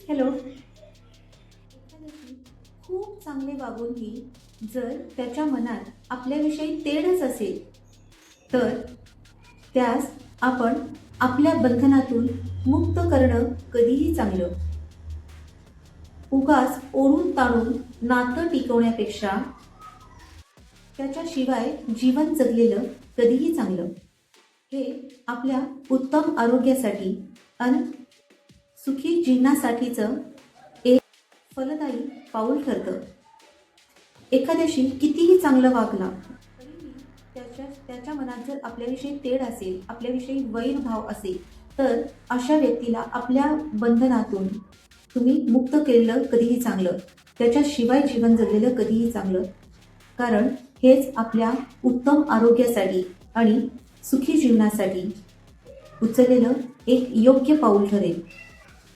Hello. एखाद्याशी खूप चांगले वागूनही जर त्याच्या मनात आपल्याविषयी तेढच असेल तर त्यास आपण आपल्या बंधनातून मुक्त करणं कधीही चांगलं. उगाच ओढून ताणून नातं टिकवण्यापेक्षा त्याच्याशिवाय जीवन जगलेलं कधीही चांगलं. हे आपल्या उत्तम आरोग्यासाठी आणि सुखी जीवनासाठीचं एक फलदायी पाऊल ठरतं. एखाद्याशी कितीही चांगलं वागला तरीही त्याच्या मनात जर आपल्याविषयी तेढ असेल, आपल्याविषयी वैरभाव असेल, तर अशा व्यक्तीला आपल्या बंधनातून तुम्ही मुक्त केलेलं कधीही चांगलं. त्याच्याशिवाय जीवन जगलेलं कधीही चांगलं. कारण हेच आपल्या उत्तम आरोग्यासाठी आणि सुखी जीवनासाठी उचललेलं एक योग्य पाऊल ठरेल.